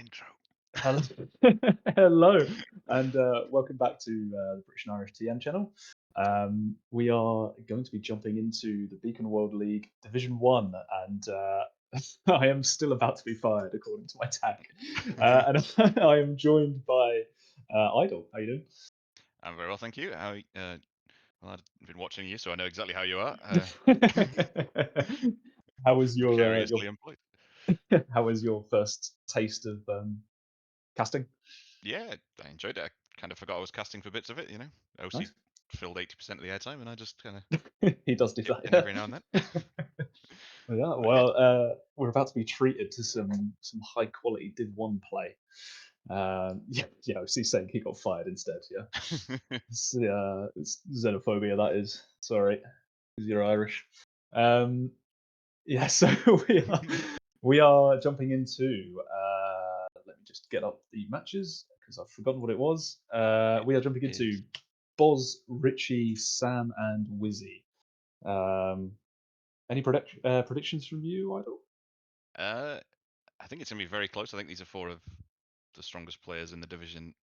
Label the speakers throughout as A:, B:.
A: intro.
B: Hello, hello, and welcome back to the British Irish TN channel. We are going to be jumping into the Beacon World League Division One, and I am still about to be fired, according to my tag. And I am joined by Idol. How you doing?
A: I'm very well, thank you. Well, I've been watching you, so I know exactly how you are.
B: How was your
A: Precariously employed.
B: how was your first taste of casting?
A: Yeah, I enjoyed it. I kind of forgot I was casting for bits of it. OC
B: Nice.
A: filled 80% of the airtime, and I just kind of
B: He does do
A: dipped in every now and then.
B: that. Yeah,
A: But yeah,
B: well, we're about to be treated to some high quality Div One play. Yeah, he's saying he got fired instead. Yeah, it's xenophobia. That is. Sorry, because you're Irish. Um, yeah, so we are jumping into. Let me just get up the matches because I've forgotten what it was.
A: it
B: We are jumping into
A: is.
B: Boz, Richie, Sam, and Whizzy. Um, any predictions from you, Idol?
A: Uh, I think it's gonna be very close. I think these are four of the strongest players in the division.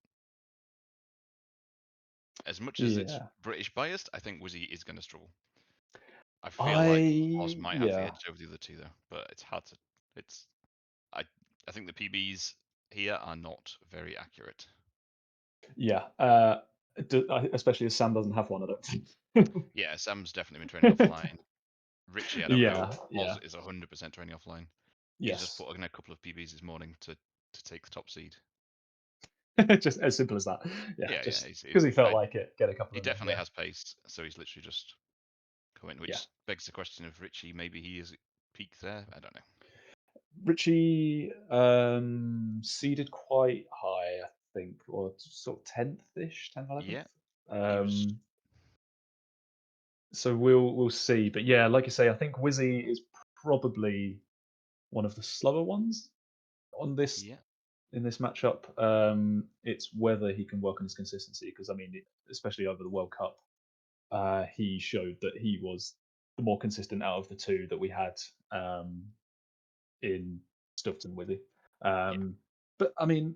A: As much as it's
B: Yeah,
A: British biased, I think Wizzy is gonna struggle. I feel like Oz
B: I
A: might have the
B: yeah
A: edge over the other two though, but it's hard to. It's I I think the PBs here are not very accurate.
B: yeah. Especially as Sam doesn't have one, I don't think.
A: Yeah, Sam's definitely been training offline. Richie, I don't know.
B: Yeah,
A: Oz
B: yeah,
A: is 100% training offline. He's just
B: yes.
A: put in a couple of PBs this morning to take the top seed.
B: Just as simple as that. Yeah,
A: Yeah, yeah.
B: just because he felt like it, get a couple
A: He
B: in there.
A: definitely
B: Yeah,
A: has pace, so he's literally just coming,
B: yeah.
A: which begs the question of Richie. Maybe he is peak there. I don't know.
B: Richie seeded quite high, I think, or sort of 10th-ish, 10th,
A: Yeah,
B: 11th.
A: he was.
B: So we'll see. But yeah, like you say, I think Wizzy is probably one of the slower ones on this
A: Yeah,
B: in this matchup. It's whether he can work on his consistency because I mean, especially over the World Cup, he showed that he was the more consistent out of the two that we had in Stoughton Wizzy.
A: yeah.
B: Um, but I mean,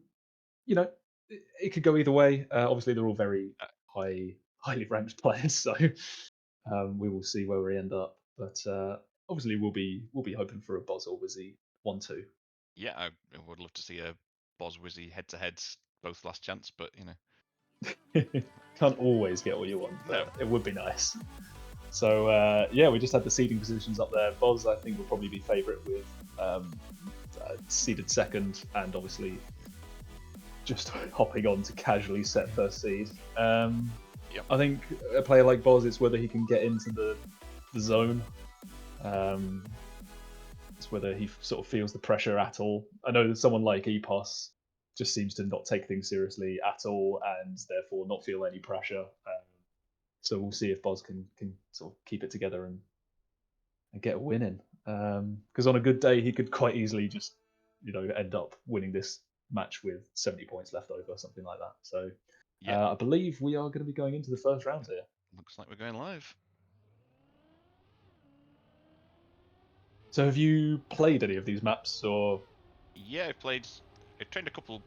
B: it could go either way. Obviously, they're all very highly ranked players, so we will see where we end up. But obviously, we'll be hoping for a Boz or Wizzy 1-2.
A: Yeah, I would love to see a Boz Wizzy head to heads, both last chance, but
B: Can't always get what you want,
A: no.
B: but it would be nice. So yeah, we just had the seeding positions up there. Boz, I think, will probably be favourite with seeded second, and obviously just hopping on to casually set first seed.
A: Yep.
B: I think a player like Boz, it's whether he can get into the zone. Um, it's whether he sort of feels the pressure at all. I know that someone like Epos just seems to not take things seriously at all, and therefore not feel any pressure. So we'll see if Boz can sort of keep it together and get a win in. Because on a good day, he could quite easily just end up winning this match with 70 points left over, something like that. So
A: Yeah,
B: I believe we are going to be going into the first round here.
A: looks like we're going live.
B: So have you played any of these maps or?
A: Yeah, I've trained a couple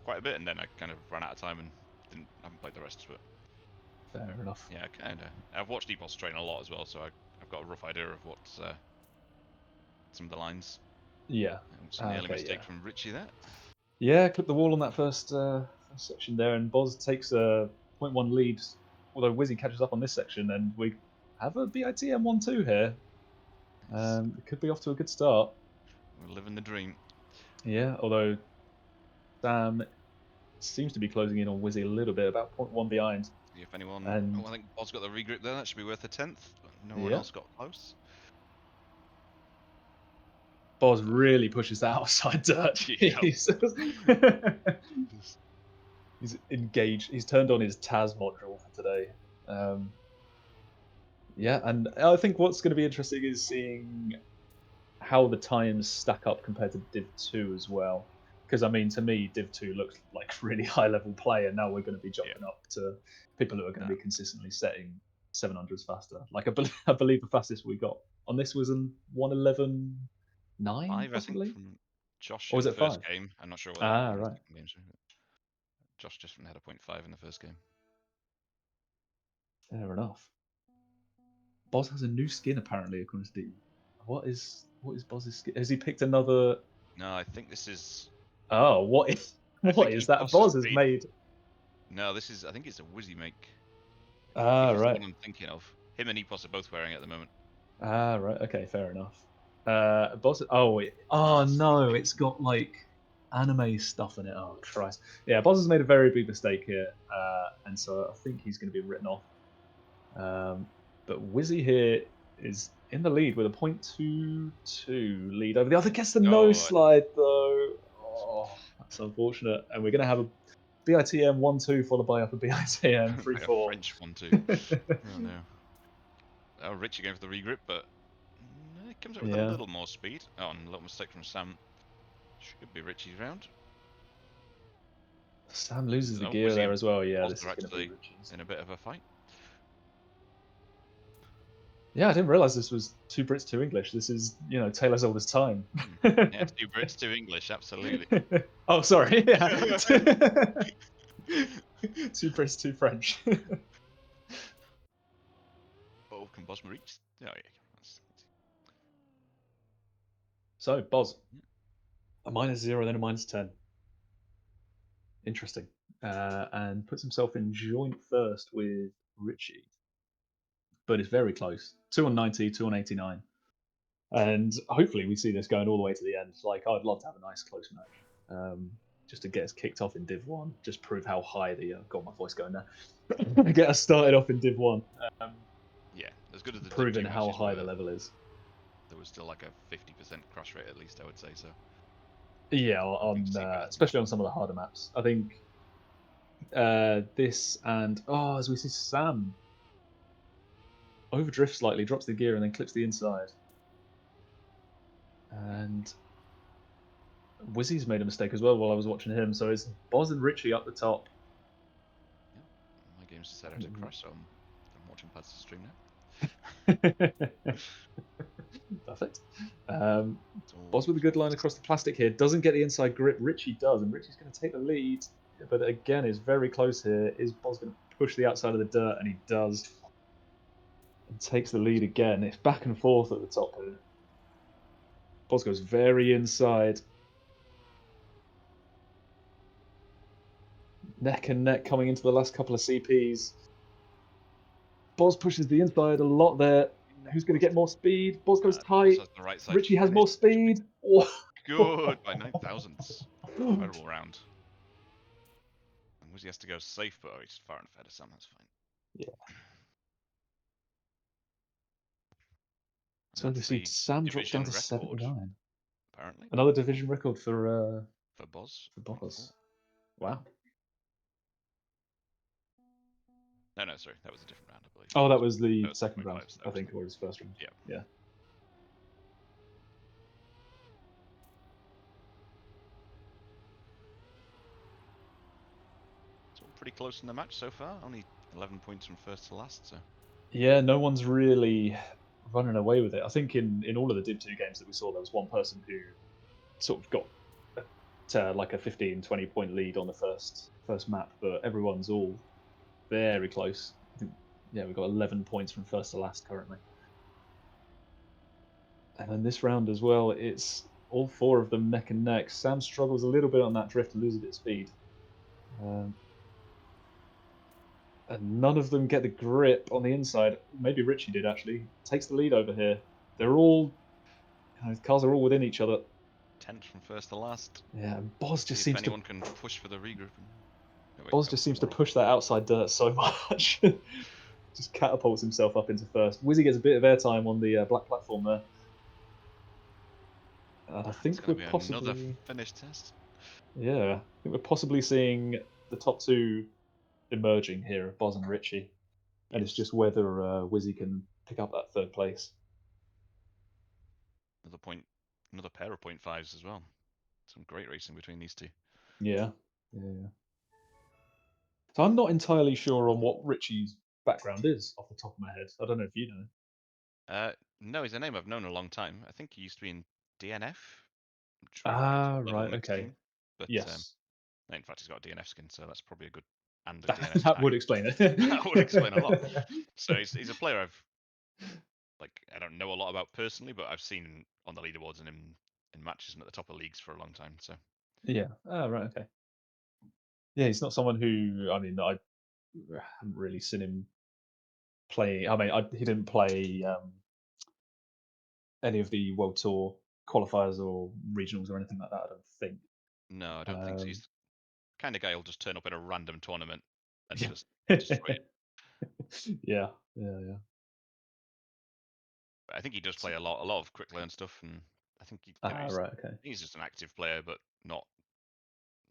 A: quite a bit, and then I kind of ran out of time and haven't played the rest. But
B: Fair enough.
A: yeah, kind of. I've watched Epos train a lot as well, so I've got a rough idea of what some of the lines.
B: Yeah.
A: Some early
B: Okay.
A: mistake
B: Yeah.
A: from Richie there.
B: Yeah. Clip the wall on that first section there, and Boz takes a point 0.1 lead. Although Wizzy catches up on this section, and we have a BIT M12 here.
A: It's,
B: It could be off to a good start.
A: we're living the dream.
B: Yeah. Although Sam seems to be closing in on Wizzy a little bit, about point 0.1 behind.
A: See if anyone. Oh,
B: And
A: I think Bob's got the regrip there. That should be worth a tenth. But no one
B: yeah,
A: else got close.
B: Boz really pushes that outside dirt.
A: Yep. Just-
B: He's engaged. He's turned on his Taz module for today. Um, yeah, and I think what's going to be interesting is seeing how the times stack up compared to Div 2 as well. Because I mean, to me, Div 2 looks like really high level play, and now we're going to be
A: yeah.
B: jumping up to people who are going to be
A: Um,
B: consistently setting 700s faster. Like I believe the fastest we got on this was an 111.9,
A: five, I think,
B: possibly.
A: from Josh
B: Or
A: in
B: was
A: the
B: it
A: first
B: 5?
A: game. I'm not sure what that
B: Ah,
A: in the
B: right.
A: second game. So Josh just had a 0.5 in the first game.
B: Fair enough. Boz has a new skin apparently, according to Steve. What is Boz's skin? Has he picked another?
A: No, I think this is.
B: Oh, what is
A: I
B: what
A: think
B: is that?
A: Epos has
B: Boz has
A: made.
B: made.
A: No, this is. I think it's a Whizzy make.
B: Ah,
A: If it's the
B: right.
A: one I'm thinking of, him and Epos are both wearing it at the moment.
B: Ah, right. Okay, fair enough. Boz. Oh no, it's got like anime stuff in it. Oh Christ. Yeah, Boz has made a very big mistake here, and so I think he's going to be written off. But Whizzy here is in the lead with a 0.22 lead over the other. Gets the no
A: Oh,
B: slide though. Oh, that's unfortunate. And we're going to have a BITM 1-2 followed by upper BITM
A: like a
B: 3-4.
A: French one too. Oh no. Oh, Richie going for the regroup, but it comes up with a
B: Yeah.
A: little more speed. Oh, and a little mistake from Sam. Should be Richie's round.
B: Sam loses the
A: Oh,
B: gear
A: Whizzy
B: there
A: and
B: as well. Yeah,
A: Boz
B: this
A: are
B: is going to be
A: actually
B: Richie's.
A: in a bit of a fight.
B: Yeah, I didn't realize this was two Brits, two English. This is, Taylor's oldest time.
A: Yeah, 2 Brits, 2 English, absolutely.
B: Oh, sorry. Yeah. Two Brits, two French.
A: Oh, can Bosma reach? Oh, yeah. That's easy.
B: So, Boz, a -0, then a -10. Interesting. And puts himself in joint first with Richie, but it's very close. 2 on 90, 2 on 89. And hopefully we see this going all the way to the end. Like, I'd love to have a nice close match. Just to get us kicked off in Div 1, just prove how high the. Got my voice going there. Get us started off in Div 1.
A: Yeah, as good as the Div
B: Proving
A: 2
B: how
A: matches
B: high the
A: were,
B: level is.
A: there was still like a 50% crush rate at least, I would say. So
B: Yeah,
A: hoping to
B: on
A: see better than that.
B: especially on some of the harder maps. I think this and as we see Sam overdrifts slightly, drops the gear, and then clips the inside. And Whizzy's made a mistake as well while I was watching him. So it's Boz and Richie up the top.
A: Yeah, my game's decided to crash, so I'm watching past the stream now.
B: Perfect.
A: It's all
B: Boz with a good line
A: focused.
B: across the plastic here. Doesn't get the inside grip. Richie does, and Richie's going to take the lead. But again, is very close here. Is Boz going to push the outside of the dirt? And he does. And takes the lead again. It's back and forth at the top here. Boz goes very inside. Neck and neck coming into the last couple of CPs. Boz pushes the inside a lot there. Who's going to get more speed? Boz goes
A: Boss
B: tight.
A: has the right side
B: Richie has
A: finish.
B: more speed. Oh.
A: Good by 9 thousandths. Incredible round. And Wizzy has to go safe, but he's far enough ahead of Sam. That's fine.
B: Yeah.
A: And
B: So we
A: that's
B: see
A: the
B: Sam drops down
A: division
B: to
A: record,
B: 79.
A: apparently,
B: Another division record for
A: for Boz.
B: Boz. Wow.
A: No, sorry, that was a different round, I believe.
B: Oh, that was
A: That
B: the
A: was
B: second round,
A: 0.5s.
B: I think, or his first round.
A: Yeah.
B: Yeah.
A: It's all pretty close in the match so far. Only 11 points from first to last, so.
B: Yeah, no one's really running away with it. I think in all of the Div 2 games that we saw, there was one person who sort of got to like a 15, 20 point lead on the first map, but everyone's all very close. I think, yeah, we've got 11 points from first to last currently. And then this round as well, it's all four of them neck and neck. Sam struggles a little bit on that drift to lose a bit of speed. And none of them get the grip on the inside. Maybe Richie did actually. Takes the lead over here. They're all, cars are all within each other.
A: 10th from first to last.
B: Yeah, and Boz
A: See
B: just
A: if
B: seems to
A: anyone can push for the regroup. Oh, wait,
B: Boz
A: no,
B: just seems to
A: more off.
B: push that outside dirt so much. Just catapults himself up into first. Whizzy gets a bit of airtime on the black platform there. And I
A: It's
B: think we're
A: going to be another
B: possibly,
A: finish test.
B: yeah, I think we're possibly seeing the top two emerging here, Boz and Richie. And it's
A: Yes.
B: just whether Whizzy can pick up that third place.
A: Another pair of 0.5s as well. Some great racing between these two.
B: Yeah. Yeah. So I'm not entirely sure on what Richie's background is off the top of my head. I don't know if you know.
A: No, he's a name I've known a long time. I think he used to be in DNF True Fight level
B: right,
A: mixed
B: okay.
A: team. But
B: Yes.
A: in fact, he's got a DNF skin, so that's probably a good and a
B: That,
A: DNF
B: that
A: tag.
B: would explain it.
A: That would explain a lot. So he's a player I don't know a lot about personally, but I've seen on the leaderboards and in matches and at the top of leagues for a long time. So
B: Yeah. Oh, right, okay. Yeah, he's not someone who, I mean, I haven't really seen him play. I mean, he didn't play any of the World Tour qualifiers or regionals or anything like that, I don't think.
A: no, I don't think so. He's the kind of guy who'll just turn up in a random tournament and
B: Yeah.
A: just destroy it.
B: Yeah, yeah.
A: But I think he does play a lot of quick learn stuff, and I think
B: Right, okay.
A: he's just an active player, but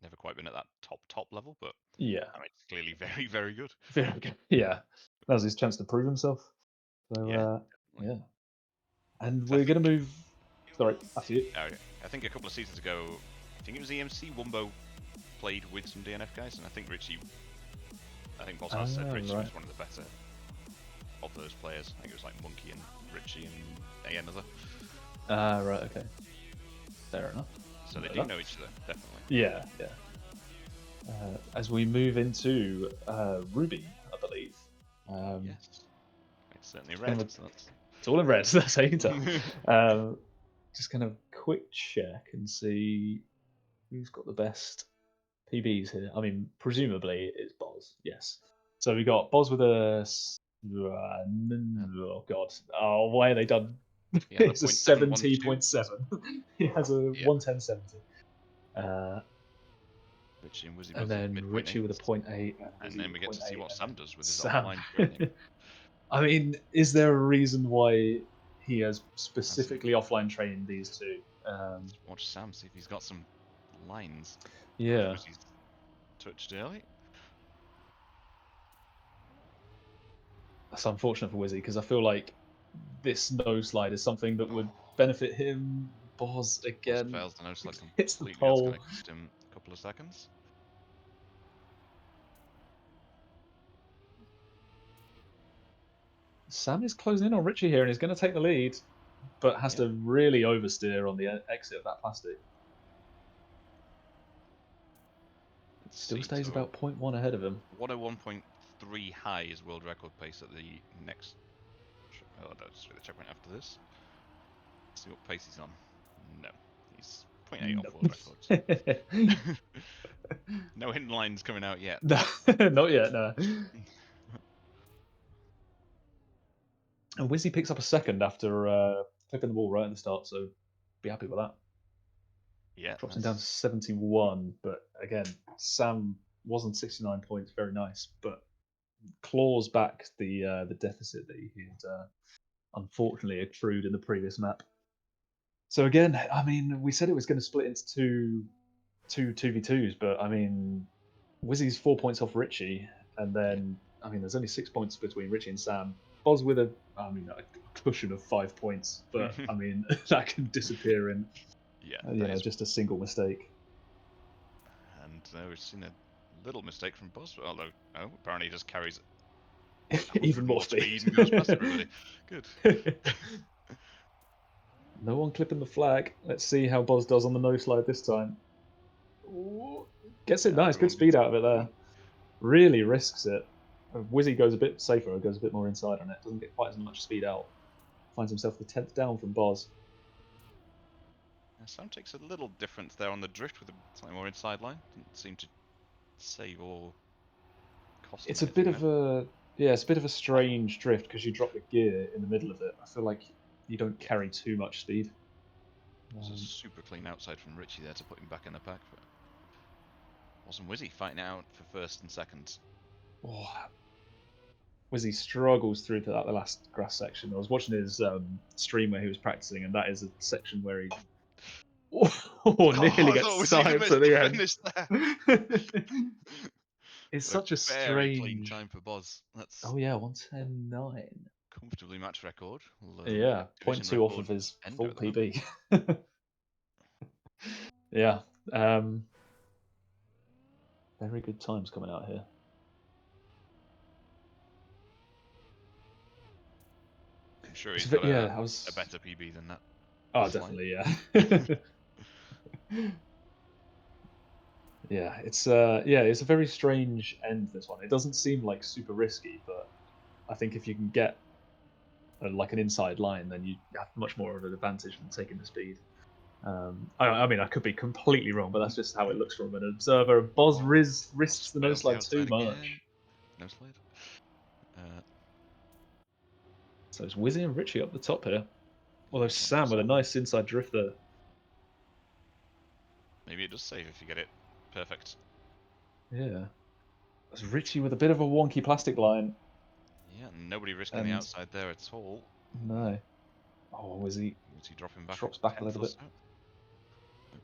A: never quite been at that top level. But
B: Yeah.
A: I mean, it's clearly very very good.
B: Very good. Yeah. That was his chance to prove himself. So,
A: Yeah,
B: yeah.
A: definitely.
B: And
A: So I
B: we're going
A: think
B: to move. Sorry, after you.
A: I think a couple of seasons ago, I think it was EMC Wumbo played with some DNF guys, and I think Bozbez said Richie
B: Right.
A: was one of the better of those players. I think it was like Monkey and Richie and another.
B: Right, okay. Fair enough.
A: So they do know each other, definitely.
B: Yeah. As we move into Ruby, I believe.
A: Yes, it's certainly
B: kind
A: red.
B: of
A: So that's...
B: It's all in red, so that's how you can tell. Just kind of quick check and see who's got the best PBs here. I mean, presumably it's Boz, yes. So we got Boz with oh god, why are they done?
A: He has a
B: It's a
A: 0.712.
B: 70.7. He has a
A: Yeah.
B: 110.70.
A: Richie and Whizzy
B: And
A: both with
B: then Richie with a
A: 0.8.
B: 0.8.
A: And then we get to see what Sam does with his
B: Sam.
A: offline training.
B: I mean, is there a reason why he has
A: Has some...
B: specifically offline trained these two?
A: Let's watch Sam, see if he's got some lines.
B: Yeah.
A: Whizzy's touched early.
B: That's unfortunate for Whizzy because I feel like this no slide is something that would benefit him. Boz again
A: Fails the no slide
B: hits the
A: completely. That's going
B: pole.
A: to cost him a couple of seconds.
B: Sam is closing in on Richie here and he's going to take the lead, but has to really oversteer on the exit of that plastic. Still stays about 0.1 ahead of him.
A: 101.3 high is world record pace at the next... Oh, no, just the checkpoint after this. Let's see what pace he's on. No, he's 0.8 off world records. No hidden lines coming out yet.
B: No, not yet, no. And Whizzy picks up a second after clipping the ball right at the start, so be happy with that.
A: Yeah,
B: Drops him down to 71, but again, Sam was on 69 points, very nice, but claws back the deficit that he had unfortunately accrued in the previous map. So again, I mean, we said it was going to split into two 2v2s, but I mean, Wizzy's 4 points off Richie, and then I mean, there's only 6 points between Richie and Sam. Boz with a cushion of 5 points, but I mean that can disappear in just a single mistake.
A: And we've seen a little mistake from Boz, although apparently he just carries
B: even more speed
A: and goes past everybody. Good.
B: No one clipping the flag. Let's see how Boz does on the no slide this time. Ooh, gets it nice, good speed out of it there. Really risks it. Whizzy goes a bit safer, goes a bit more inside on it, doesn't get quite as much speed out. Finds himself the 10th down from Boz.
A: Sam takes a little difference there on the drift with a slightly more inside line. Didn't seem to save or cost him
B: It's a
A: anything
B: bit of a strange drift because you drop the gear in the middle of it. I feel like you don't carry too much speed.
A: It's a super clean outside from Richie there to put him back in the pack. But wasn't Whizzy fighting out for first and second?
B: Oh, Whizzy struggles through to the last grass section. I was watching his stream where he was practicing, and that is a section where he nearly gets sniped at the end. It's such a
A: very
B: strange
A: clean time for Boz. That's
B: 110.9.
A: comfortably match record.
B: Yeah, 0.2 off of his full PB. Yeah, very good times coming out here.
A: I'm sure he's got
B: I was
A: a better PB than that.
B: Oh, definitely, yeah. Yeah, it's a very strange end. This one. It doesn't seem like super risky, but I think if you can get like an inside line, then you have much more of an advantage than taking the speed. I mean, I could be completely wrong, but that's just how it looks from an observer. Boz
A: Oh,
B: risks the no
A: straight off the
B: slide too
A: outside again.
B: much.
A: No slide.
B: So it's Whizzy and Richie up the top here. Although
A: Yeah,
B: Sam with a nice inside drift there.
A: maybe it does save if you get it perfect.
B: Yeah. There's Richie with a bit of a wonky plastic line.
A: Yeah, nobody risking the
B: And
A: outside there at all.
B: no. Oh, Whizzy
A: Was he dropping back
B: drops
A: a
B: back a
A: tenth
B: little
A: or
B: bit.
A: so?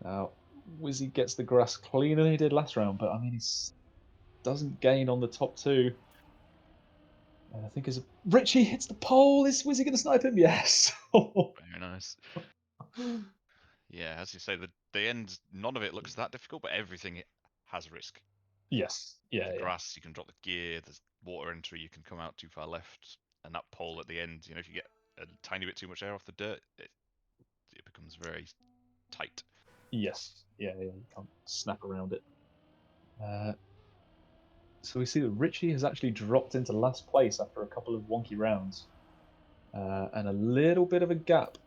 B: Now, Whizzy gets the grass cleaner than he did last round, but I mean, he doesn't gain on the top two. I think as Richie hits the pole, is Whizzy going to snipe him? Yes.
A: Very nice. Yeah, as you say, the end, none of it looks that difficult, but everything has risk.
B: Yes. Yeah.
A: The
B: Yeah.
A: grass, you can drop the gear. There's water entry, you can come out too far left, and that pole at the end. If you get a tiny bit too much air off the dirt, it becomes very tight.
B: Yes. Yeah. Yeah. You can't snap around it. So we see that Richie has actually dropped into last place after a couple of wonky rounds, and a little bit of a gap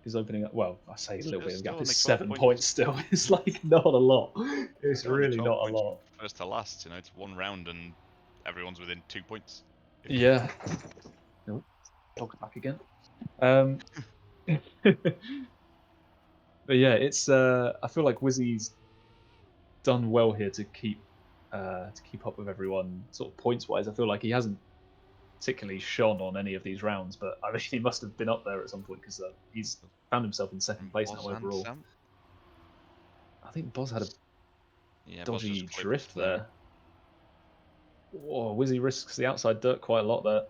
B: is opening up. Well, I say a little bit of a gap.
A: Still
B: It's
A: only 12
B: 7
A: points.
B: points still. It's like not a lot. It's
A: Still only
B: really
A: 12
B: not a
A: points from
B: lot.
A: first to last. It's one round and everyone's within 2 points.
B: Yeah. Nope. Dog's back again. Um, but yeah, it's. I feel like Wizzy's done well here to keep up with everyone, sort of points wise. I feel like he hasn't particularly shone on any of these rounds, but I mean, he must have been up there at some point because he's found himself in second
A: From
B: place now
A: Boz and
B: overall.
A: Sam.
B: I think Boz had a
A: Yeah, Boz
B: dodgy
A: just clipped
B: drift
A: there.
B: there. Whoa, Wizzy risks the outside dirt quite a lot there.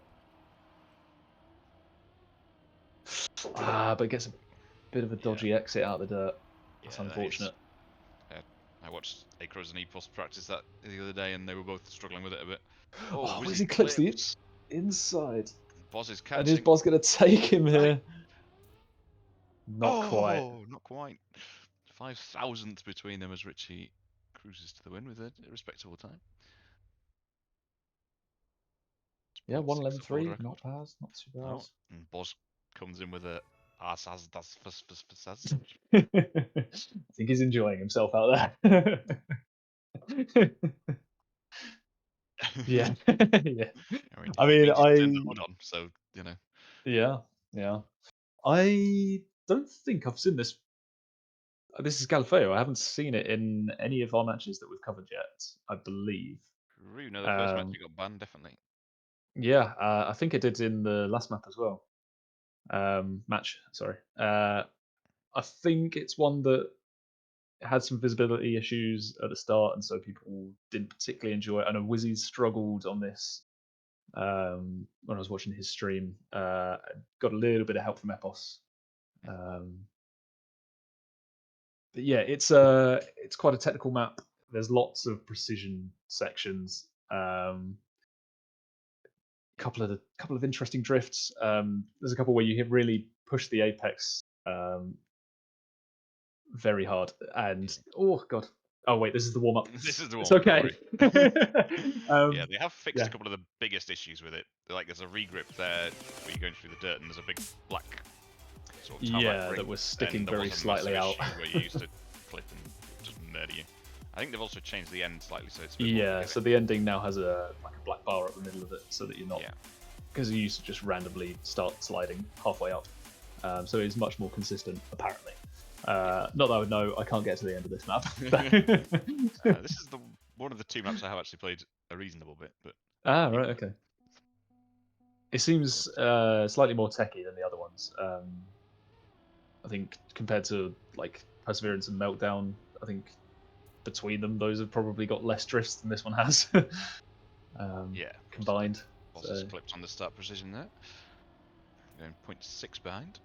B: But gets a bit of a dodgy exit out of the dirt. That's
A: Yeah, that is.
B: unfortunate.
A: I watched Acros and Epos practice that the other day, and they were both struggling with it a bit. Oh,
B: Oh,
A: Whizzy
B: Wizzy clips the
A: clips.
B: inside.
A: Boz is
B: And is
A: catching.
B: Boz going to take him here? Not quite.
A: Oh, not quite. 5,000th between them as Richie cruises to the win with a respectable time.
B: Yeah,
A: 0.6 of world
B: 1:11.3. Not
A: record.
B: bad. Not too bad.
A: Oh, and Boz comes in with a Asaz das Fas.
B: I think he's enjoying himself out there. Yeah. Yeah. I
A: He
B: mean,
A: just turned the hood on, so
B: yeah, yeah. I don't think I've seen this. This is Galifeo. I haven't seen it in any of our matches that we've covered yet, I believe.
A: Rue, no, the first match
B: Um,
A: he got banned, definitely.
B: yeah, I think it did in the last map as well. Match, sorry. I think it's one that had some visibility issues at the start, and so people didn't particularly enjoy it. I know Wizzy struggled on this when I was watching his stream. Got a little bit of help from Epos. But yeah, it's quite a technical map. There's lots of precision sections. Couple of interesting drifts. There's a couple where you really push the apex very hard, and oh god, oh wait, this is the warm up.
A: This is the
B: It's
A: one, don't
B: okay.
A: worry. Yeah, they have fixed
B: Yeah,
A: a couple of the biggest issues with it. Like there's a regrip there where you're going through the dirt and there's a big black sort of tarmac
B: yeah,
A: ring.
B: that was sticking
A: And there
B: very
A: was a
B: slightly
A: massive
B: out.
A: issue where you used to clip and just murder you. I think they've also changed the end slightly so it's a bit more
B: Yeah,
A: forgiving.
B: so the ending now has a black bar up the middle of it, so that you're not,
A: Yeah.
B: because you used to just randomly start sliding halfway up. So it's much more consistent, apparently. Not that I would know. I can't get to the end of this map.
A: This is one of the two maps I have actually played a reasonable bit, but
B: Right, okay. It seems slightly more techy than the other ones. I think compared to like Perseverance and Meltdown, I think between them, those have probably got less drifts than this one has.
A: yeah,
B: Combined.
A: Boss has
B: So
A: clipped on the start precision there. Going 0.6 behind.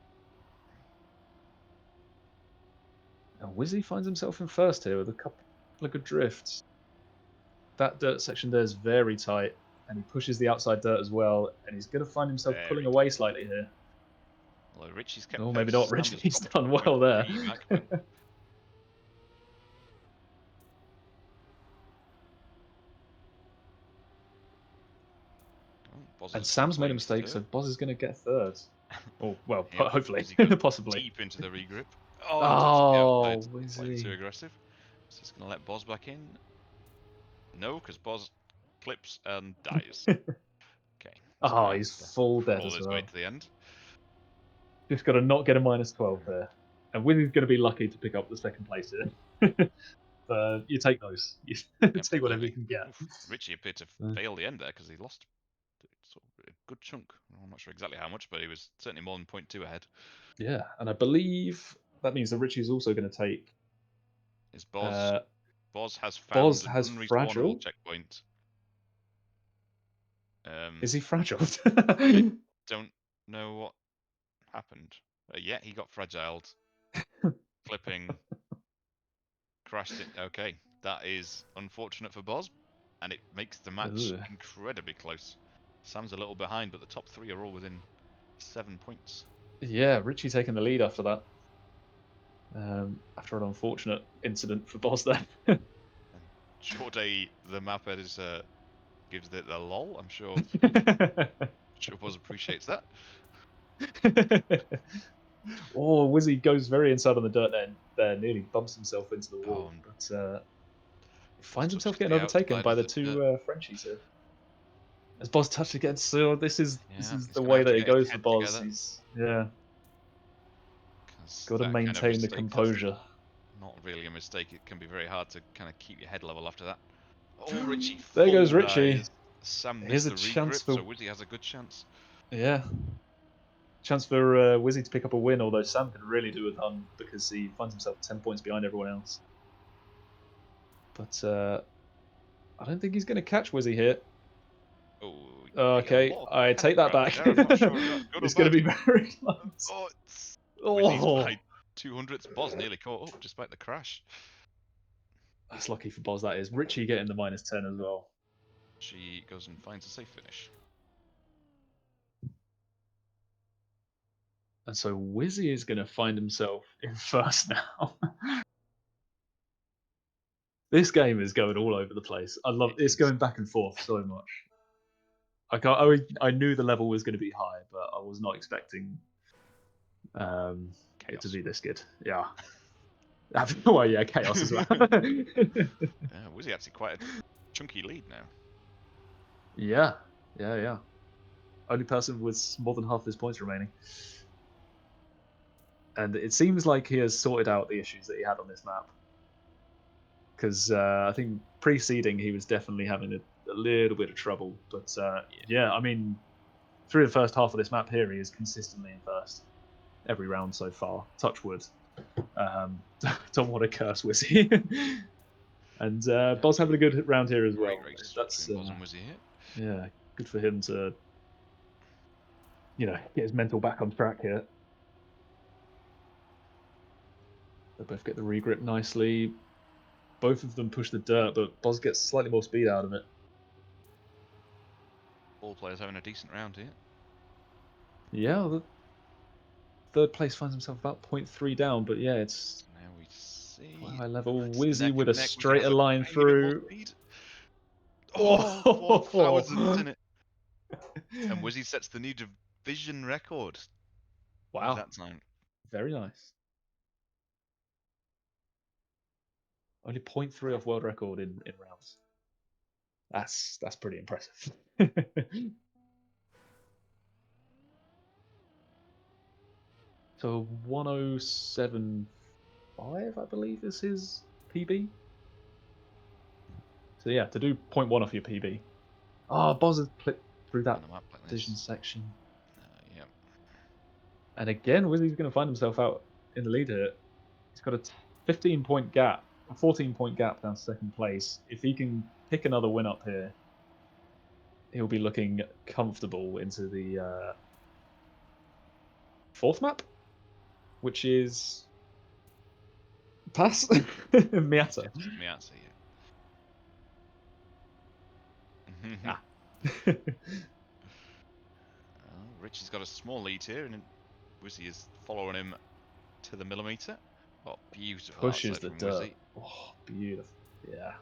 B: Whizzy finds himself in first here with a couple of good drifts. That dirt section there is very tight, and he pushes the outside dirt as well, and he's going to find himself pulling
A: Very
B: away slightly here.
A: Although Richie's kept
B: Oh,
A: pace.
B: maybe not.
A: Sam has
B: Richie's
A: dropped
B: done well there.
A: 0.3 back, but Boz
B: And
A: has
B: Sam's made a
A: reclaimed
B: mistake, so
A: third.
B: Boz is going to get third. Or, well,
A: Yep,
B: hopefully,
A: Whizzy goes
B: possibly.
A: deep into the regroup. Oh, and touched the outside.
B: Oh,
A: Slightly too
B: Whizzy.
A: aggressive. So he's going to let Boz back in. No, because Boz clips and dies. Okay. So
B: Oh,
A: now
B: he's
A: he's got to
B: full dead
A: crawl
B: as
A: his way
B: well.
A: to the end.
B: Just got to not get a -12 there. And Whizzy's going to be lucky to pick up the second place here. You take those. You take whatever you
A: Absolutely.
B: can get.
A: Oof, Richie appeared to fail the end there because he lost sort of a good chunk. I'm not sure exactly how much, but he was certainly more than 0.2 ahead.
B: Yeah, and I believe that means that Richie's also going to take.
A: Is Boz? Boz has
B: Boz
A: found an
B: has
A: unrespawnable
B: fragile.
A: checkpoint.
B: Is he fragile?
A: Don't know what happened. Yeah, he got fragiled. Clipping. Crashed it. Okay, that is unfortunate for Boz, and it makes the match
B: Ugh.
A: incredibly close. Sam's a little behind, but the top three are all within 7 points.
B: Yeah, Richie taking the lead after that. After an unfortunate incident for Boz there.
A: And Jorday, the map editor, gives it the lol. I'm sure Boz appreciates that.
B: Oh, Whizzy goes very inside on the dirt there, nearly bumps himself into the wall, but finds himself
A: Touches
B: getting
A: the
B: overtaken
A: outside
B: by
A: of
B: the
A: the dirt.
B: two Frenchies here. As Boz touched again, so this is
A: Yeah, he's
B: the
A: gonna
B: way
A: have to
B: that it
A: get his
B: goes for
A: head
B: Boz.
A: together.
B: He's
A: Because
B: got to
A: that kind of
B: maintain the
A: mistake is
B: composure.
A: not really a mistake. It can be very hard to kind of keep your head level after that. Oh, Richie
B: There goes
A: full
B: Richie.
A: dies. Sam
B: Here's
A: missed
B: a
A: the
B: chance
A: regrip,
B: for
A: so Whizzy has a good chance.
B: yeah, chance for Whizzy to pick up a win. Although Sam can really do a ton because he finds himself 10 points behind everyone else. But I don't think he's going to catch Whizzy here.
A: Oh,
B: Okay, I take that back.
A: There. I'm not sure if that's good or
B: It's going
A: bad.
B: to be very close.
A: Oh, it's Whizzy's
B: Oh,
A: by 200. Boz nearly caught up despite the crash.
B: that's lucky for Boz. That is Richie getting the -10 as well.
A: She goes and finds a safe finish.
B: And so Whizzy is going to find himself in first now. This game is going all over the place. I love it's going back and forth so much. I knew the level was going to be high, but I was not expecting it to be this good. Yeah. Well, yeah, chaos as well.
A: Yeah, Whizzy actually quite a chunky lead now.
B: Yeah. Only person with more than half his points remaining. And it seems like he has sorted out the issues that he had on this map. Because I think preceding he was definitely having a little bit of trouble. But yeah, I mean, through the first half of this map here, he is consistently in first every round so far. Touch wood. Don't want to curse Whizzy. And Boz having a good round here as well.
A: Great race
B: That's
A: between Boz and Whizzy here.
B: yeah, good for him to get his mental back on track here. They both get the regrip nicely. Both of them push the dirt, but Boz gets slightly more speed out of it.
A: All players having a decent round here.
B: Yeah, the third place finds himself about 0.3 down, but yeah, it's
A: Now we see
B: quite high level.
A: it's
B: Whizzy
A: neck
B: with
A: and
B: a
A: neck. Whizzy has
B: straighter
A: a
B: line
A: tiny bit more
B: through.
A: speed. Oh,
B: Oh,
A: 4,000th in it. And Whizzy sets the new division record.
B: Wow,
A: That time.
B: very nice. Only 0.3 off world record in rounds. That's pretty impressive. So 107.5, I believe, is his PB. So yeah, to do 0.1 off your PB. Oh, Boz has clipped through that
A: On a map like
B: vision
A: this.
B: section.
A: Yep.
B: And again, Whizzy's going to find himself out in the lead here. He's got a 15-point gap, a 14-point gap down to second place. If he can pick another win up here, he'll be looking comfortable into the fourth map, which is Pass Miata.
A: Yes, Miazza, yeah.
B: Ah.
A: Richie's got a small lead here, and Whizzy is following him to the millimetre. Oh, beautiful
B: Pushes
A: outside
B: the
A: from
B: dirt.
A: Whizzy.
B: Oh, beautiful. Yeah.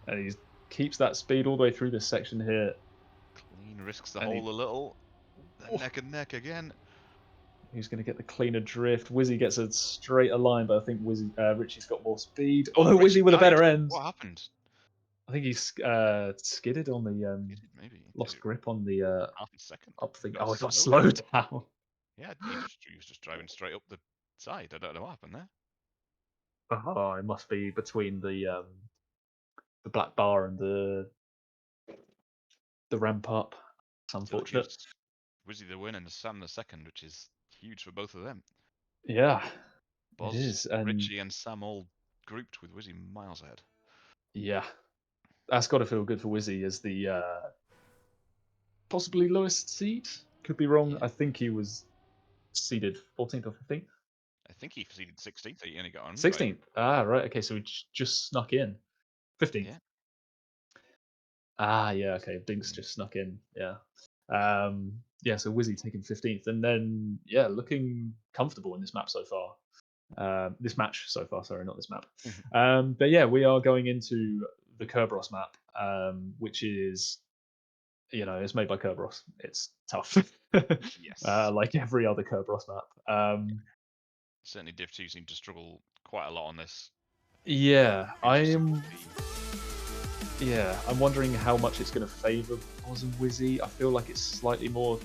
B: And he keeps that speed all the way through this section here.
A: Clean risks the
B: And
A: hole a little.
B: Oh.
A: Neck and neck again.
B: Who's going to get the cleaner drift? Whizzy gets a straighter line, but I think Richie's got more speed.
A: Oh,
B: Although
A: Richie
B: Whizzy with a
A: died.
B: better end.
A: What happened?
B: I think he's skidded on the
A: Maybe.
B: lost grip on the
A: Half a second.
B: up thing.
A: Got
B: Oh, he got
A: slowed.
B: slowed down.
A: Yeah, he was just driving straight up the side. I don't know what happened there.
B: Oh, it must be between the black bar and the ramp up. It's
A: So that
B: unfortunate.
A: gives Whizzy the win and Sam the second, which is huge for both of them.
B: Yeah, it
A: Boz,
B: is, and
A: Richie, and Sam all grouped with Whizzy miles ahead.
B: yeah, that's got to feel good for Whizzy as the possibly lowest seed. Could be wrong.
A: Yeah.
B: I think he was seeded 14th or 15th.
A: I think he seeded 16th. He only got on right.
B: 16th. Ah, right. Okay, so he just snuck in. 15th.
A: Yeah.
B: Ah, yeah. Okay, Binks just snuck in. Yeah. Yeah. So Whizzy taking 15th, and then yeah, looking comfortable in this map so far. This match so far. Sorry, not this map. But yeah, we are going into the Kerberos map, which is, it's made by Kerberos. It's tough,
A: Yes.
B: like every other Kerberos map.
A: Certainly Div 2 seemed to struggle quite a lot on this.
B: Yeah,
A: Interesting.
B: I'm wondering how much it's going to favour Boz and Whizzy. I feel like it's slightly more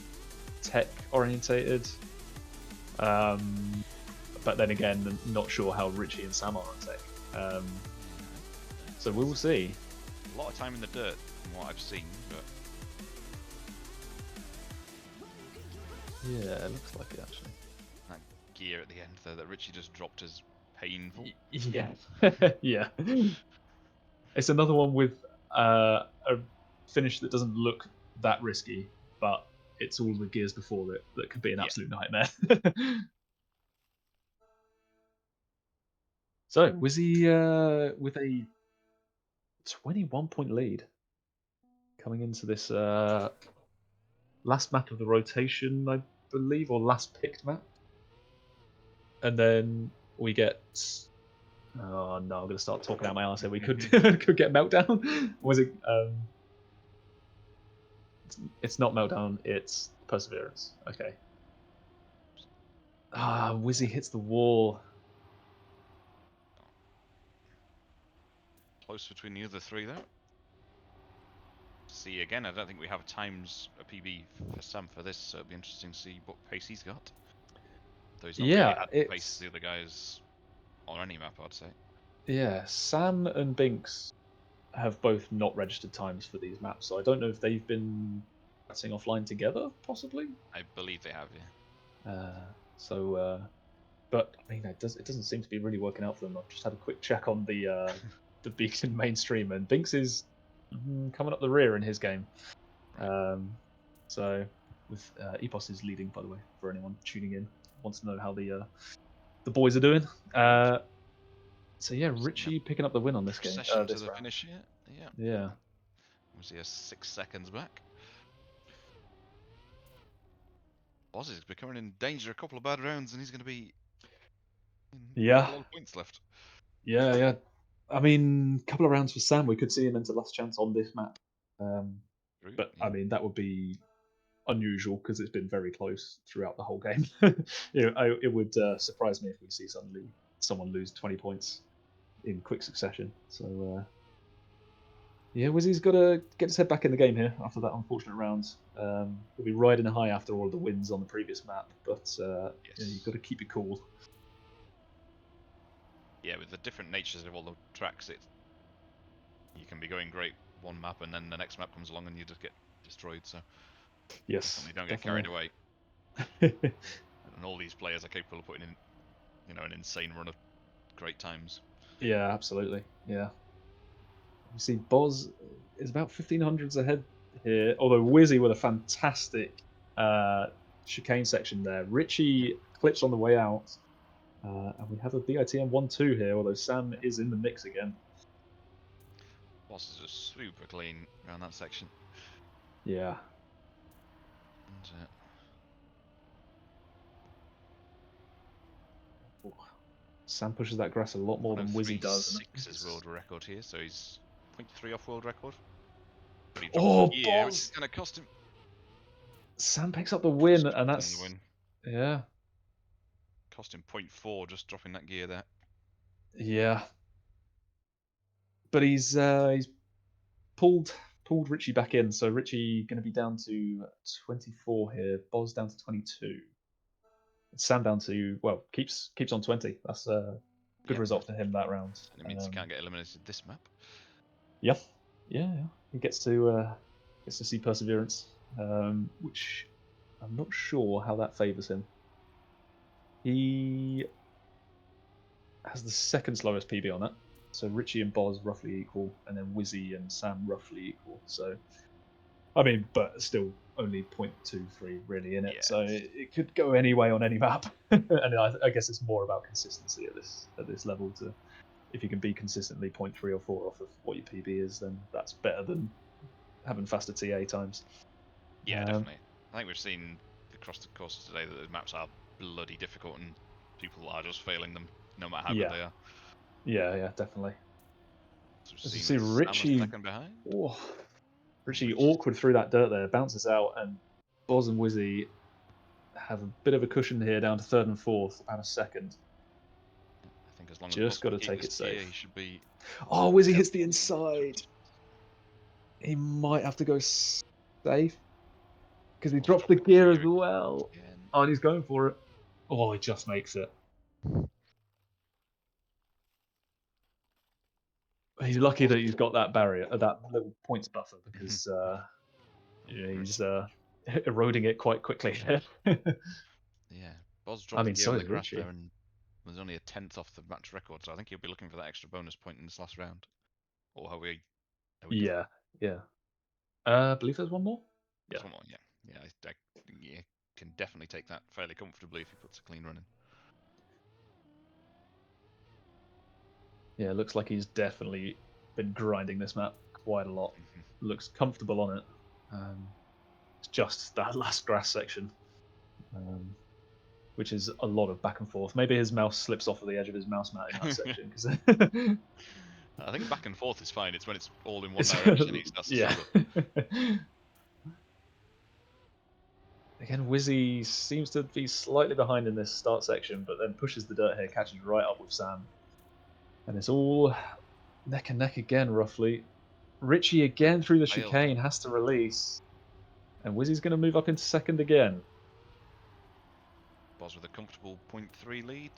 B: tech orientated. But then again, not sure how Richie and Sam are on tech. So we will see.
A: A lot of time in the dirt from what I've seen, but
B: Yeah, it looks like it actually.
A: that gear at the end there that Richie just dropped is painful.
B: Yeah, yeah. It's another one with a finish that doesn't look that risky, but it's all the gears before it that could be an
A: Yeah.
B: absolute nightmare. So, Whizzy with a 21-point lead coming into this last map of the rotation, I believe, or last picked map. And then we get. Oh no, I'm going to start talking out my arse here. We could could get Meltdown. Was it? It's not Meltdown, it's Perseverance. Okay. Ah, Whizzy hits the wall.
A: Close between the other three though. See again, I don't think we have times a PB for Sam for this, so it'll be interesting to see what pace he's got. Though he's not really
B: Yeah,
A: had the pace as the other guys on any map, I'd say.
B: yeah. Sam and Binks have both not registered times for these maps, so I don't know if they've been practicing offline together, possibly.
A: I believe they have, yeah.
B: But I mean, it doesn't seem to be really working out for them. I've just had a quick check on the Beacon mainstream, and Binks is coming up the rear in his game.
A: Right.
B: So with Epos is leading, by the way, for anyone tuning in wants to know how the boys are doing. So yeah, Richie picking up the win on this game.
A: Procession to
B: This
A: the
B: round.
A: finish here. Yeah.
B: Yeah.
A: Obviously, 6 seconds back. Boz is becoming in danger. A couple of bad rounds, and he's going to be
B: Yeah.
A: a lot of points left.
B: Yeah, yeah. I mean, a couple of rounds for Sam, we could see him into last chance on this map. But
A: Yeah.
B: I mean, that would be unusual because it's been very close throughout the whole game. It would surprise me if we see suddenly someone lose 20 points in quick succession. So yeah, Wizzy's got to get his head back in the game here after that unfortunate round. He'll be riding high after all of the wins on the previous map, but
A: Yes.
B: you've got to keep it cool.
A: Yeah, with the different natures of all the tracks, you can be going great one map, and then the next map comes along, and you just get destroyed. So
B: Yes,
A: definitely don't get
B: definitely.
A: carried away. And all these players are capable of putting in, an insane run of great times.
B: Yeah, absolutely. Yeah. You see, Boz is about 1500s ahead here, although Whizzy with a fantastic chicane section there. Richie clips on the way out, and we have a BITM 1-2 here, although Sam is in the mix again.
A: Boss is just super clean around that section.
B: Yeah.
A: And,
B: Sam pushes that grass a lot more than Whizzy does.
A: 103.6 is world record here, so he's 0.3 off world record. But he
B: Oh,
A: dropped the gear, which
B: Boz!
A: is going to cost him.
B: Sam picks up the win,
A: Just
B: and
A: dropped him
B: that's
A: the win.
B: yeah,
A: Cost him 0.4 just dropping that gear there.
B: yeah. But he's pulled Richie back in, so Richie going to be down to 24 here. Boz down to 22. Sam down to keeps on 20. That's a good
A: Yep,
B: result for him that round.
A: and it means he can't get eliminated this map.
B: Yeah, he gets to see perseverance, which I'm not sure how that favors him. He has the second slowest PB on it, so Richie and Boz roughly equal, and then Whizzy and Sam roughly equal. So, I mean, but still only 0.23 really in it,
A: Yeah.
B: so it could go any way on any map. And I guess it's more about consistency at this level. To if you can be consistently 0.3 or 4 off of what your PB is, then that's better than having faster TA times.
A: Yeah, definitely. I think we've seen across the course today that the maps are bloody difficult and people are just failing them no matter how good they are.
B: Yeah, definitely.
A: So
B: As you
A: we've
B: see,
A: seen Sam
B: Richie,
A: a second behind.
B: Richie
A: Richie's-
B: awkward through that dirt there, bounces out, and Boz and Whizzy have a bit of a cushion here down to third and fourth, about a second.
A: I think as long as
B: Just got to
A: keep
B: take
A: this
B: it
A: gear,
B: safe.
A: he should be.
B: Oh, Whizzy hits the inside. He might have to go safe because he drops the gear as well. Oh, and he's going for it. Oh, he just makes it. He's lucky that he's got that barrier, that little points buffer, because he's eroding it quite quickly.
A: Yeah, Boz dropped
B: I mean,
A: the gear
B: so
A: on
B: is
A: the grass
B: Richie.
A: there and was only a 10th off the match record, so I think he'll be looking for that extra bonus point in this last round. Or are we
B: Yeah. I believe there's one more.
A: There's one more, yeah. I yeah, can definitely take that fairly comfortably if he puts a clean run in.
B: Yeah, it looks like he's definitely been grinding this map quite a lot. Looks comfortable on it. It's just that last grass section, which is a lot of back and forth. Maybe his mouse slips off of the edge of his mouse mat in that section. Cause
A: I think back and forth is fine. It's when it's all in one direction he starts to struggle.
B: Again, Whizzy seems to be slightly behind in this start section, but then pushes the dirt here, catches right up with Sam. And it's all neck and neck again, roughly. Richie again through the chicane has to release. And Whizzy's going to move up into second again.
A: Boz with a comfortable 0.3 lead.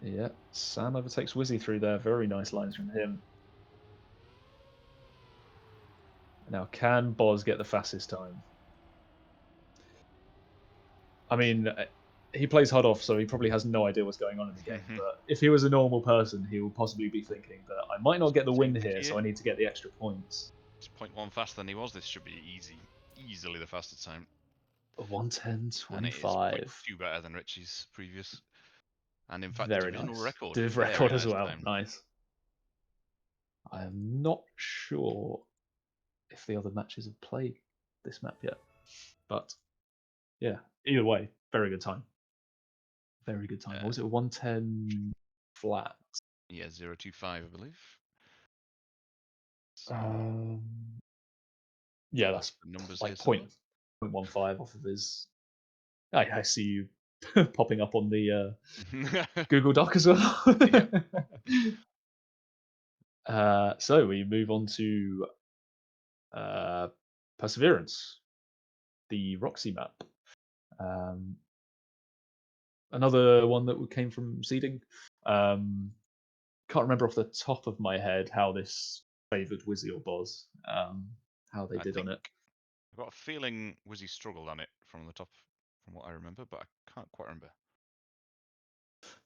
B: Yeah, Sam overtakes Whizzy through there. Very nice lines from him. Now, can Boz get the fastest time? I mean, he plays hard off, so he probably has no idea what's going on in the game. But if he was a normal person, he will possibly be thinking that I might not get the win here, so I need to get the extra points.
A: It's 0.1 faster than he was. This should be easily the fastest time.
B: 110.25.
A: And it is 0.2 better than Richie's previous. And in fact, the
B: Very
A: divisional
B: nice.
A: record.
B: Div
A: Very
B: record
A: nice
B: as well.
A: time.
B: Nice. I am not sure if the other matches have played this map yet. But yeah, either way, very good time. Very good time. What was it, 110 flat?
A: Yeah, 0.25, I believe. So,
B: yeah, that's
A: the numbers
B: like
A: here
B: 0.15 off of his. I see you popping up on the Google Doc as well. So we move on to Perseverance, the Roxy map. Another one that came from seeding. Can't remember off the top of my head how this favoured Whizzy or Boz. How they did on it.
A: I've got a feeling Whizzy struggled on it from the top, from what I remember, but I can't quite remember.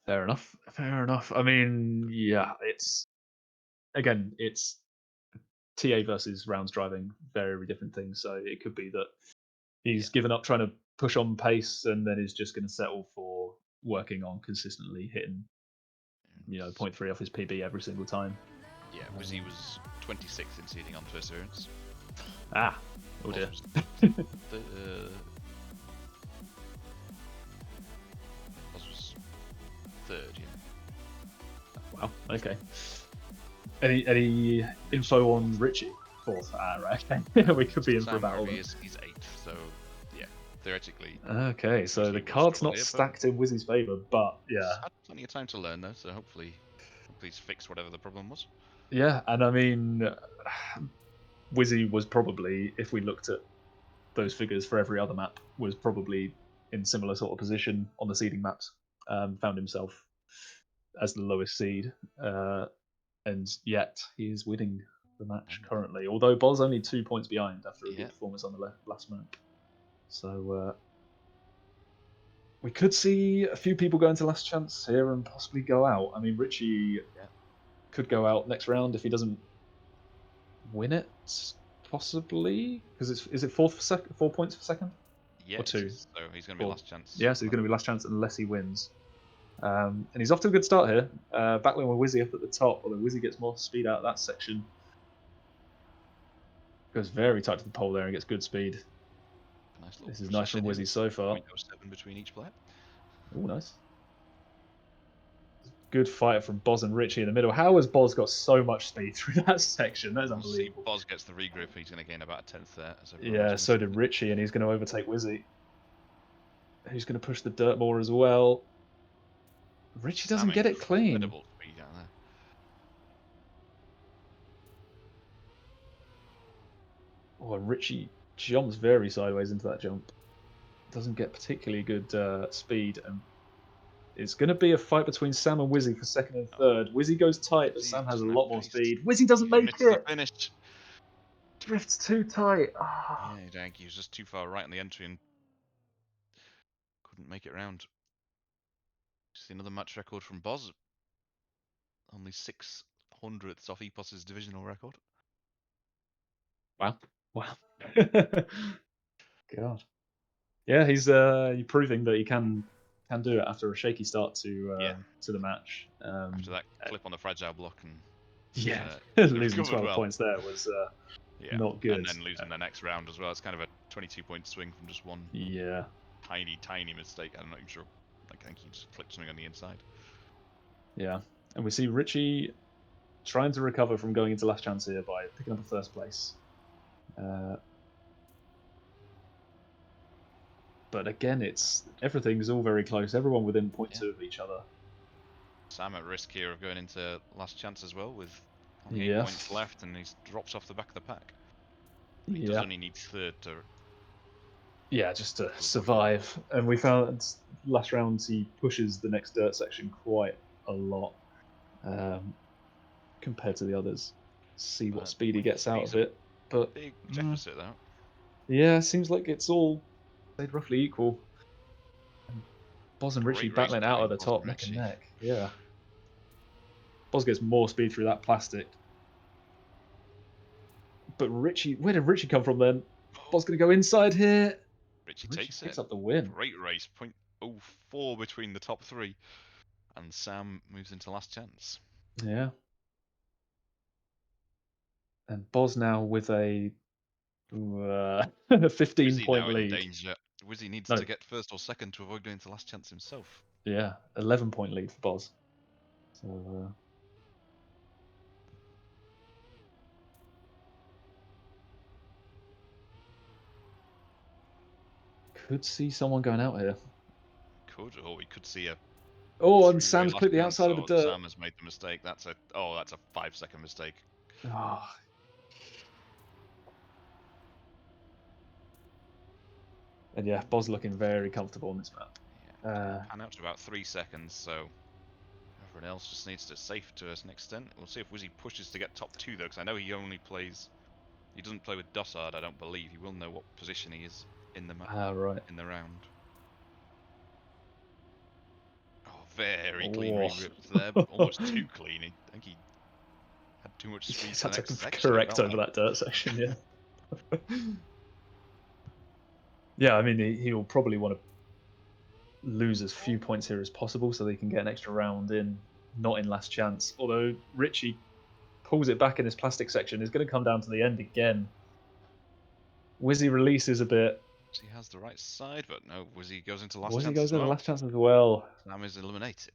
B: Fair enough. I mean, yeah, it's TA versus rounds driving, very different things. So it could be that he's given up trying to push on pace and then is just going to settle for working on consistently hitting 0.3 off his PB every single time.
A: Yeah, Whizzy was 26th in seeding on Perseverance.
B: Oh dear.
A: Boz was third, yeah.
B: Okay. Any info on Richie? Fourth. Right. Okay. We could be in for a
A: Sam,
B: battle
A: wherever he
B: then.
A: is, he's 8th. So yeah, therestrugly,
B: Okay, so the
A: Whizzy will
B: card's
A: struggle
B: not
A: here, but
B: stacked in Whizzy's favour, but
A: he's
B: yeah.
A: had plenty of time to learn though. So hopefully he's fixed whatever the problem was.
B: Yeah, and I mean, Whizzy was probably, if we looked at those figures for every other map, was probably in similar sort of position on the seeding maps. Found himself as the lowest seed, and yet he is winning the match currently. Although Boz only 2 points behind after a
A: Yeah.
B: good performance on the last map, so we could see a few people go into last chance here and possibly go out. I mean, Richie
A: Yeah.
B: could go out next round if he doesn't win it, possibly, because is it 4 points for second
A: Yeah,
B: or
A: it
B: 2?
A: is. So he's going to be
B: 4.
A: last chance.
B: Yeah, so he's going to be last chance unless he wins. And he's off to a good start here, battling with Whizzy up at the top. Although Whizzy gets more speed out of that section, goes very tight to the pole there and gets good speed.
A: Nice little
B: This is
A: push
B: nice from
A: in here.
B: Whizzy so far.
A: 0.07 between each player.
B: Oh, nice. Good fight from Boz and Richie in the middle. How has Boz got so much speed through that section? That is
A: We'll see.
B: unbelievable.
A: Boz gets the regrip. He's going to gain about a 10th there, as everyone
B: Yeah,
A: else in the
B: so did
A: section.
B: Richie, and he's going to overtake Whizzy. Who's going to push the dirt more as well? Richie doesn't
A: Sam,
B: get it clean.
A: incredible speed out there.
B: Oh, and Richie jumps very sideways into that jump. Doesn't get particularly good speed, and it's going to be a fight between Sam and Whizzy for second and third. Whizzy goes tight, but
A: Whizzy
B: Sam has a
A: doesn't have
B: lot more
A: pace.
B: speed. Whizzy doesn't
A: He
B: make
A: misses the
B: it.
A: finish.
B: Drifts too tight. Ah.
A: Yeah, Dank, he was just too far right on the entry and couldn't make it round. See another match record from Boz. Only 600ths off Epos's divisional record.
B: Wow. Wow. God. Yeah, he's proving that he can do it after a shaky start to the match.
A: After that clip on the fragile block and
B: Yeah,
A: he's
B: losing
A: recovered
B: 12
A: well.
B: points there was
A: Yeah,
B: not
A: and
B: good.
A: then losing the next round as well. It's kind of a 22-point swing from just one
B: Yeah,
A: tiny mistake. I'm not even sure. I think he just clipped something on the inside.
B: yeah. And we see Richie trying to recover from going into last chance here by picking up a first place. But again, everything's all very close. Everyone within 0.2 of each other.
A: Sam at risk here of going into last chance as well with only 8
B: Yeah.
A: points left, and he drops off the back of the pack. He does
B: Yeah.
A: only need third to.
B: Yeah, just to survive. And we found last round he pushes the next dirt section quite a lot compared to the others. See what speed he gets out of it. But
A: Big deficit though.
B: yeah, seems like it's all stayed roughly equal. And Boz and Richie
A: Great race
B: battling out
A: between
B: at the
A: Boz
B: top,
A: and
B: neck and
A: Richie.
B: neck. Yeah. Boz gets more speed through that plastic. But Richie, where did Richie come from then? Boz going to go inside here.
A: Richie
B: Richie
A: takes
B: picks
A: it.
B: up the win.
A: Great race. 0.04 between the top three. And Sam moves into last chance.
B: Yeah. And Boz now with a 15-point
A: now
B: lead.
A: in danger. Whizzy needs
B: No,
A: to get first or second to avoid going to last chance himself.
B: yeah, 11-point lead for Boz. So could see someone going out here.
A: Could, or we could see a
B: And
A: three-way
B: Sam's
A: last
B: clipped the
A: chance,
B: outside of the
A: or
B: dirt.
A: Sam has made the mistake. That's a 5-second mistake.
B: Oh. And yeah, Boz looking very comfortable on this map.
A: Pan out to about 3 seconds, so everyone else just needs to safe to an extent. We'll see if Whizzy pushes to get top 2 though, because I know he doesn't play with Dossard, I don't believe. He will know what position he is in the
B: right.
A: in the round. Oh, very clean re-rips there. Almost too clean. I think he had too much speed
B: He's
A: for
B: had
A: the
B: to
A: next section.
B: correct over that dirt section, yeah. Yeah, I mean, he'll probably want to lose as few points here as possible so they can get an extra round in, not in last chance. Although Richie pulls it back in this plastic section, is going to come down to the end again. Whizzy releases a bit.
A: He has the right side, but no, Whizzy goes into last
B: Whizzy
A: chance
B: goes
A: as
B: into
A: well.
B: last chance as well.
A: Sam is eliminated.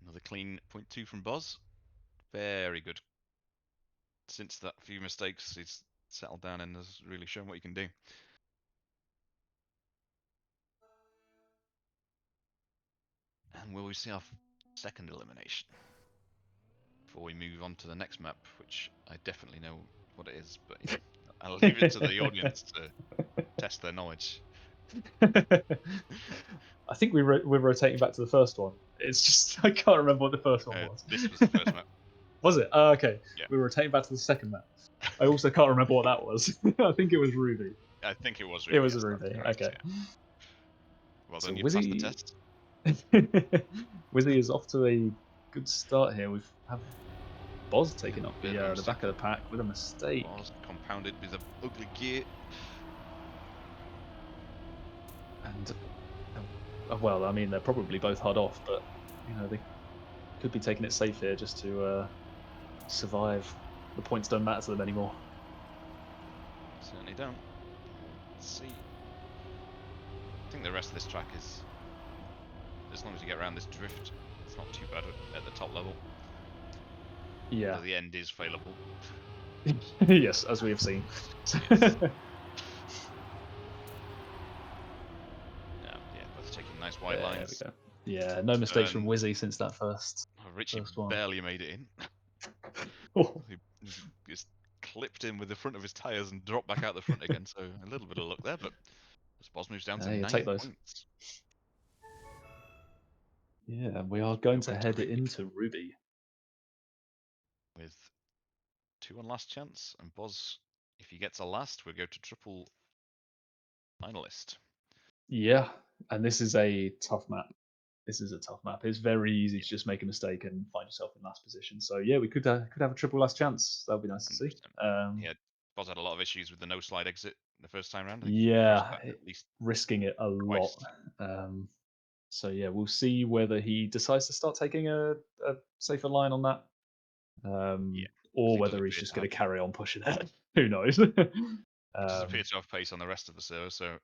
A: Another clean 0.2 from Boz. Very good. Since that few mistakes, he's settled down and has really shown what he can do. And will we see our second elimination? Before we move on to the next map, which I definitely know what it is, but you know, I'll leave it to the audience to test their knowledge.
B: I think we're rotating back to the first one. It's just I can't remember what the first one was.
A: This was the first map.
B: Was it? Oh, okay.
A: Yeah.
B: We were rotating back to the second map. I also can't remember what that was. I think it was Ruby.
A: I think it was Ruby.
B: It was
A: yes,
B: Ruby.
A: correct,
B: Okay.
A: yeah. Well
B: So
A: done, you passed the
B: Whizzy,
A: test.
B: Whizzy is off to a good start here. We have Boz taking up
A: Bit of a
B: the
A: mistake.
B: back of the pack with a mistake.
A: Boz compounded with an ugly gear.
B: And well, I mean, they're probably both hard off, but you know, they could be taking it safe here just to survive. The points don't matter to them anymore.
A: Certainly don't. Let's see. I think the rest of this track is, as long as you get around this drift, it's not too bad at the top level.
B: Yeah.
A: Although the end is failable.
B: Yes, as we have seen.
A: Yes. Yeah, both taking nice white lines.
B: There we go. Yeah, no mistakes from Whizzy since that first.
A: Richie
B: first one.
A: barely made it in.
B: Oh.
A: He just clipped in with the front of his tyres and dropped back out the front again, so a little bit of luck there, but as Boz moves down to 9
B: take those.
A: points.
B: Yeah, we are going to head into Ruby.
A: With 2 on last chance, and Boz, if he gets a last, we'll go to triple finalist.
B: Yeah, and this is a tough map. This is a tough map. It's very easy to just make a mistake and find yourself in last position. So yeah, we could have a triple last chance. That would be nice to see.
A: Yeah, Boz had a lot of issues with the no slide exit the first time round.
B: Yeah,
A: at least
B: risking it a
A: twice.
B: lot. So yeah, we'll see whether he decides to start taking a safer line on that, or whether he's just going to carry on pushing it. Who knows?
A: He does appear to have pace on the rest of the server, so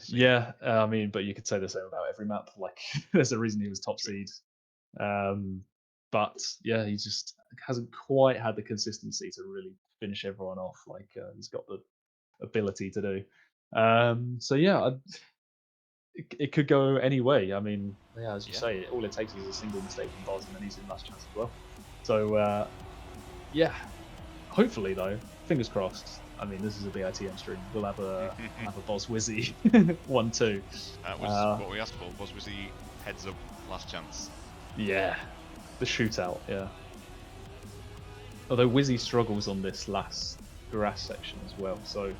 B: yeah, I mean, but you could say the same about every map. Like, there's a reason he was top seed. But yeah, he just hasn't quite had the consistency to really finish everyone off like he's got the ability to do. So yeah, it could go any way. I mean, yeah, as you say, all it takes is a single mistake from Boz, and then he's in last chance as well. So yeah, hopefully though, fingers crossed. I mean, this is a BITM stream. We'll have a Boz Whizzy 1-2.
A: That was what we asked for. Boz Whizzy heads up, last chance.
B: Yeah, the shootout. Yeah. Although Whizzy struggles on this last grass section as well, so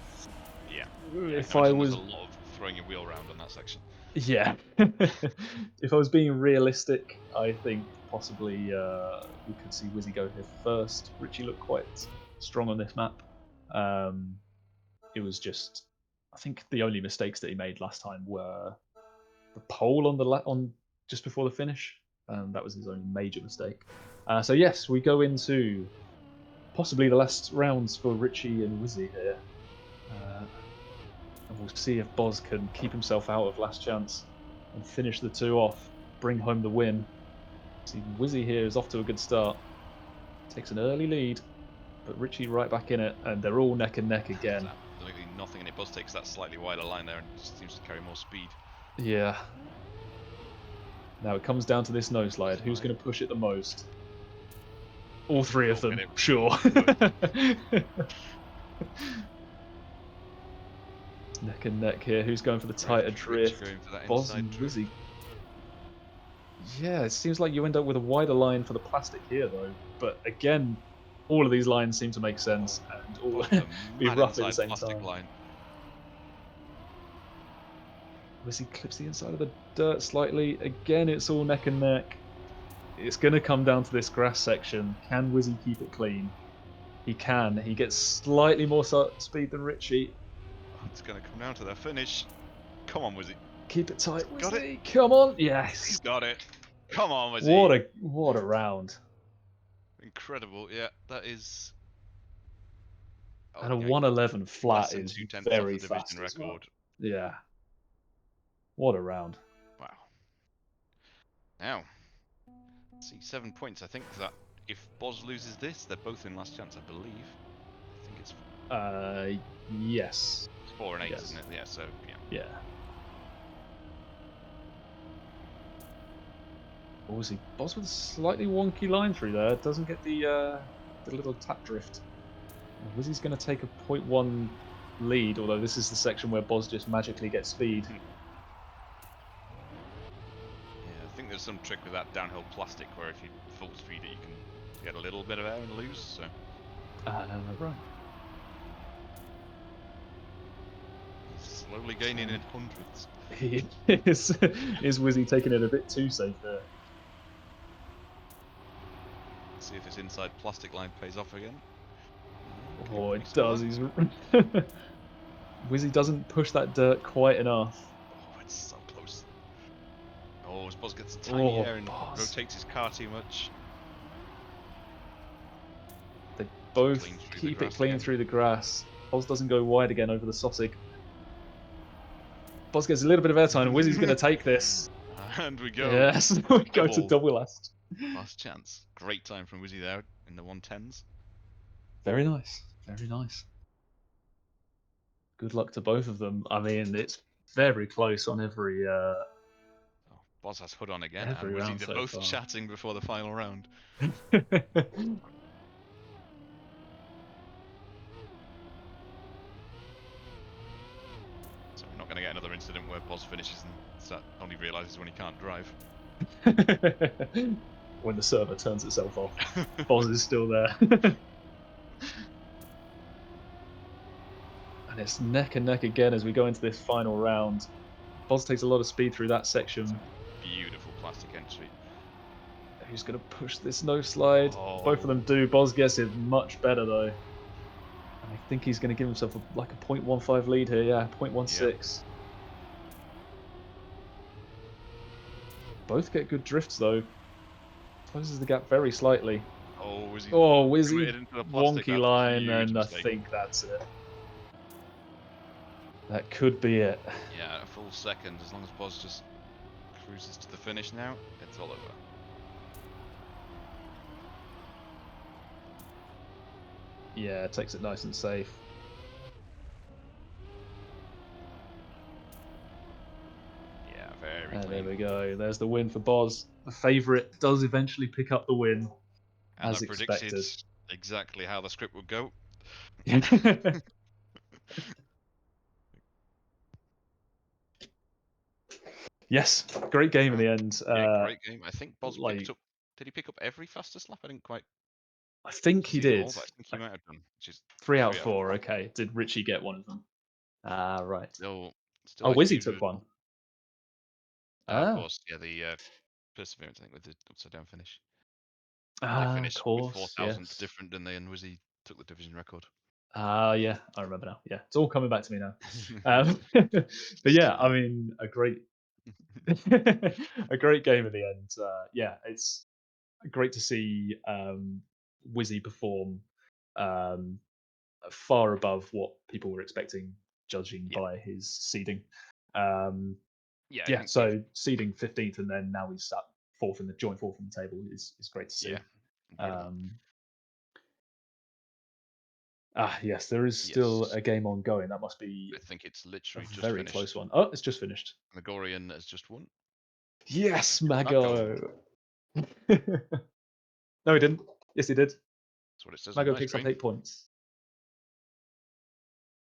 A: yeah,
B: if I was
A: there's a lot of throwing your wheel around on that section.
B: Yeah, if I was being realistic, I think possibly we could see Whizzy go here first. Richie looked quite strong on this map. It was just, I think the only mistakes that he made last time were the pole on just before the finish. That was his only major mistake. So yes, we go into possibly the last rounds for Richie and Whizzy here. And we'll see if Boz can keep himself out of last chance and finish the 2 off, bring home the win. See, Whizzy here is off to a good start. Takes an early lead, but Richie right back in it, and they're all neck and neck again.
A: There's absolutely nothing, and it Boz takes that slightly wider line there and just seems to carry more speed.
B: Yeah. Now it comes down to this no slide. Who's going to push it the most? All 3 of them, sure. Neck and neck here. Who's going for the tighter drift? Boz and Whizzy. Yeah, it seems like you end up with a wider line for the plastic here, though. But again, all of these lines seem to make sense and all be rough at the same time. Whizzy clips the inside of the dirt slightly. Again, it's all neck and neck. It's going to come down to this grass section. Can Whizzy keep it clean? He can. He gets slightly more speed than Richie.
A: It's going to come down to their finish. Come on, Whizzy.
B: Keep it tight, Whizzy. Got it. Come on. Yes.
A: He's got it. Come on, Whizzy.
B: What a round.
A: Incredible. Yeah, that is.
B: And a 111 flat is very fast
A: record.
B: Well. Yeah. What a round.
A: Wow. Now, See, 7 points. I think that if Boz loses this, they're both in last chance, I believe. I think it's
B: Yes.
A: 4 and 8,
B: Yes.
A: isn't it? Yeah, so, yeah.
B: Yeah. Obviously, Boz with a slightly wonky line through there. Doesn't get the little tap drift. Whizzy's going to take a 0.1 lead, although this is the section where Boz just magically gets speed.
A: Yeah, I think there's some trick with that downhill plastic where if you full speed it, you can get a little bit of air and lose. So
B: Right.
A: he's slowly gaining in hundreds.
B: He is Whizzy taking it a bit too safe there.
A: See if his inside plastic line pays off again.
B: Oh, it does. He's Whizzy doesn't push that dirt quite enough.
A: Oh, it's so close. Oh, as Boz gets a tiny air and
B: Boz.
A: rotates his car too much.
B: They both
A: Clean through the
B: keep it
A: grass
B: clean
A: again.
B: through the grass. Boz doesn't go wide again over the Sossig. Boz gets a little bit of airtime, and Whizzy's going to take this.
A: And we go.
B: Yes, we go to double last.
A: Last chance. Great time from Whizzy there in the 110s.
B: Very nice. Very nice. Good luck to both of them. I mean, it's very close on every
A: Boz has hood on again, and
B: every
A: Whizzy,
B: round
A: they're
B: so
A: both
B: far.
A: chatting before the final round. So we're not going to get another incident where Boz finishes and only realises when he can't drive.
B: When the server turns itself off, Boz is still there. And it's neck and neck again as we go into this final round. Boz takes a lot of speed through that section.
A: Beautiful plastic entry.
B: Who's going to push this no slide?
A: Oh.
B: Both of them do. Boz gets it much better though. And I think he's going to give himself like a 0.15 lead here. Yeah, 0.16. Yep. Both get good drifts though. Closes the gap very slightly.
A: Oh, Whizzy.
B: Oh, Whizzy.
A: Into the plastic.
B: Wonky line, and I think that's it. That could be it.
A: Yeah, a full second. As long as Boz just cruises to the finish now, it's all over.
B: Yeah, takes it nice and safe.
A: Yeah, very clean.
B: There we go. There's the win for Boz. The favourite does eventually pick up the win,
A: and
B: as
A: I
B: expected.
A: predicted exactly how the script would go.
B: Yes, great game in the end.
A: Yeah, great game. I think Boz picked up. Did he pick up every fastest lap? I didn't quite.
B: I think he did.
A: All, but I think he might have done. Which is
B: 3 out of 4. Okay. Did Richie get one of them? Right.
A: Still
B: Whizzy took one.
A: Of course, yeah, the Perseverance, I think, with the upside down finish. They finished
B: of course,
A: with 4,000th different, didn't they? And Whizzy took the division record.
B: Yeah, I remember now. Yeah, it's all coming back to me now. But yeah, I mean, a great, a great game at the end. Yeah, it's great to see Whizzy perform far above what people were expecting, judging by his seeding. Yeah, so seeding 15th, and then now he's sat fourth in the joint fourth in the table is great to see.
A: Yeah,
B: yes, there is still a game ongoing. That must be
A: I think it's literally
B: a very
A: just
B: close one. Oh, it's just finished.
A: Megorian has just won.
B: Yes, Mago. No, he didn't. Yes, he did.
A: That's what it says
B: Mago
A: on my
B: picks
A: screen.
B: up 8 points.